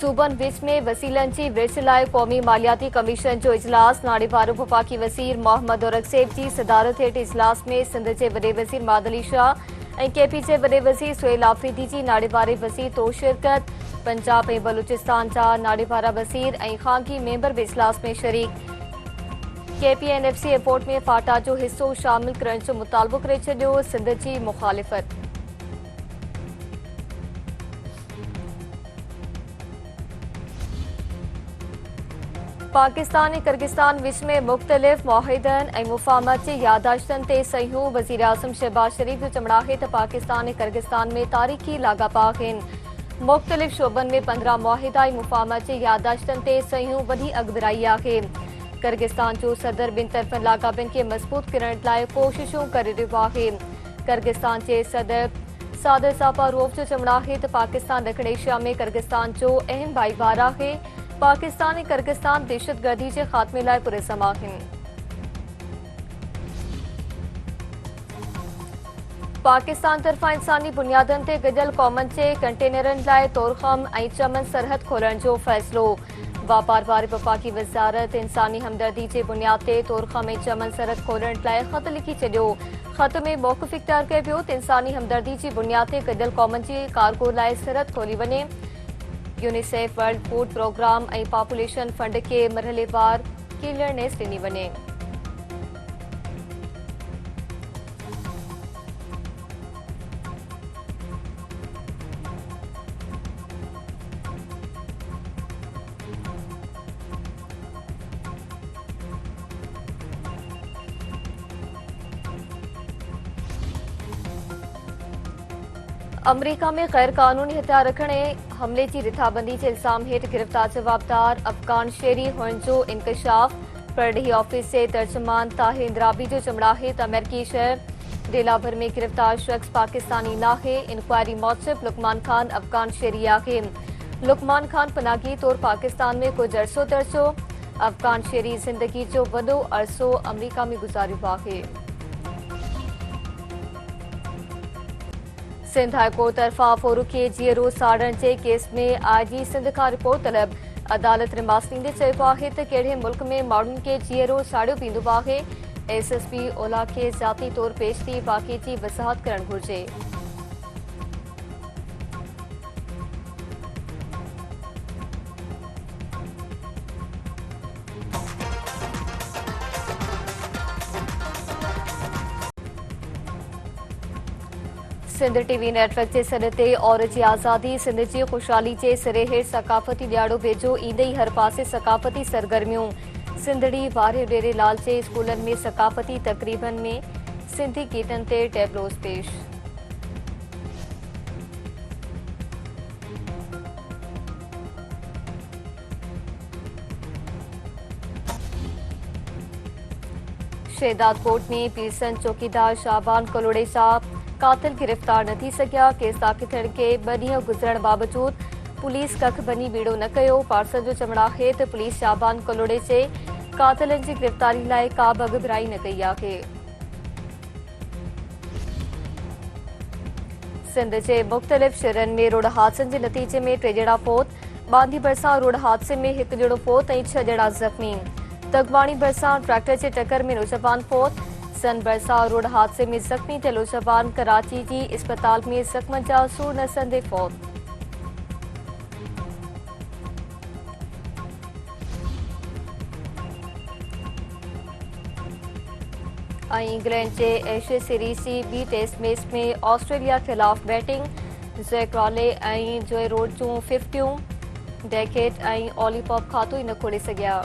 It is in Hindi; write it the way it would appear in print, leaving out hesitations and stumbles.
सूबन विच में वसीलन जी विच लाइ क़ौमी मालियाती कमीशन जो इजलास नाड़े वारो वफ़ाक़ी वज़ीर मोहम्मद औरंगज़ेब जी सदारत हेठि इजलास में सिंध जे वॾे वज़ीर मादली शाह ऐं केपी जे वॾे वज़ीर सुहेल आफरीदी जी नाड़े वारे वज़ीर तौर शिरकत। पंजाब ऐं बलूचिस्तान जा नाड़े वारा वज़ीर ऐं ख़ानगी मेंबर बि इजलास में शरीक। KPNFC एयरपोर्ट में फाटा जो हिस्सो शामिल करण जो मुतालबो करे छॾियो, सिंध जी मुखालिफ़त। पाकिस्तान ऐं किर्गिस्तान विच में मुख़्तलिफ़ मुआहिदनि ऐं मुफ़ाहमत जी याददाश्तनि ते सहियूं। वज़ीर आज़म शहबाज शरीफ़ जो चवणु आहे त पाकिस्तान ऐं किर्गिस्तान में तारीख़ी लाॻापा आहिनि। मुख़्तलिफ़ शोबनि में 15 मुआहिदा ऐं मुफ़ाहमत जी याददाश्तनि ते सहियूं वॾी अॻिभराई आहे। किर्गिस्तान जो सदर ॿिनि तरफ़नि लाॻापनि खे मज़बूत करण लाइ कोशिशूं करे रहियो आहे। किर्गिस्तान जे सदर सादिर ज़ापारोव जो चवणु आहे त पाकिस्तान ॾखण एशिया में किर्गिस्तान जो अहम भाईवार आहे। पाकिस्तान ऐं किर्गिस्तान दहशतगर्दी जे ख़ात्मे लाइ पुरज़म आहिनि। पाकिस्तान तरफ़ां इंसानी बुनियादनि ते गॾियल क़ौमनि जे कंटेनरनि लाइ तोरख़म ऐं चमन सरहद खोलण जो फ़ैसिलो। वापार वारे वफ़ाक़ी वज़ारत इंसानी हमदर्दी जे बुनियाद ते तोरख़म ऐं चमन सरहद खोलण लाइ ख़त लिखी छॾियो। ख़त में मौक़िफ़ इख़्तियार कयो वियो त इंसानी हमदर्दी जी बुनियाद ते गॾियल क़ौमनि जी कार्गो लाइ सरहद खोली वञे। यूनिसेफ वर्ल्ड फूड प्रोग्राम ऐं पॉपुलेशन फंड खे मरहलेवार क्लियरनेस ॾिनी वञे। अमरीका में गैर कानूनी हथियार रखण ऐं हमले जी रिथाबंदी जे इल्ज़ाम हेठि गिरफ़्तार जवाबदार अफ़गान शहरी हुअण जो इंकशाफ। परॾेही ऑफिस जे तर्जुमान ताहिर इंद्राबी जो चवणु आहे त अमेरिकी शहर डेलावर में गिरफ़्तार शख़्स पाकिस्तानी नाहे। इंक्वायरी मूजिब लुकमान खान अफ़गान शहरी आहे। लुकमान खान पनाहगी तौर पाकिस्तान में कुझु अरसो दरिजो। अफ़गान शहरी ज़िंदगी जो वॾो अरसो अमरीका में गुज़ारियो आहे। सिंध हाईकोर्ट तरफ़ां फारूक खे जीअरो साड़ण जे केस में IG सिंध खां रिपोर्ट तलब। अदालत रिमास ॾींदे चयो आहे त कहिड़े मुल्क में माण्हुनि खे जीअरो साड़ियो वेंदो आहे। SSP ओला खे ज़ाती तौर पेश थी वाक़े जी वज़ाहत करणु घुरिजे। सिंध TV नेटवर्क जे सॾ ते और जी आज़ादी सिंध जी ख़ुशहाली जे सिरे हेठि सक़ाफ़ती ॾियारो वेझो ईंदे ई हर पासे सक़ाफ़ती सरगर्मियूं। सिंधड़ी वारे डेरे लाल जे स्कूलनि में सक़ाफ़ती तक़रीबनि में सिंधी गीतनि ते टैबलोस पेश। शहदाद कोट में पीरसन चौकीदार शाबान कलोड़े साहब कातिल गिरफ़्तार न थी सघिया। केस दाख़िल थियण खे 2 ॾींहं गुज़रण बावजूद पुलिस कख बनी बीड़ो न कयो। पार्सल जो चवणु आहे त पुलिस शाबान कलोड़े जे कातिलनि जी गिरफ़्तारी लाइ का बि अॻिभराई न कई आहे। सिंध जे मुख़्तलिफ़ शहरनि में रोड हादसनि जे नतीजे में 3 ॼणा फ़ौत। बांदी भरिसां रोड हादसे में 1 ॼणो फ़ौत ऐं 6 ॼणा ज़ख़्मी। तगवाणी भरिसां ट्रैक्टर जे टकर में नौजवान फ़ौत। सन भरिसां रोड हादसे में ज़ख़्मी थियल नौजवान कराची जी इस्पताल में ज़ख़्मनि जा सूर नसंदे फ़ौत। ऐं इंग्लैंड जे एशेज सीरीज़ जी ॿी टेस्ट मैच में ऑस्ट्रेलिया ख़िलाफ़ बैटिंग। ज़ैक रॉले ऐं जोए रोड जूं 50 डेकेट ऐं ऑली पॉप खातो ई न खोले सघिया।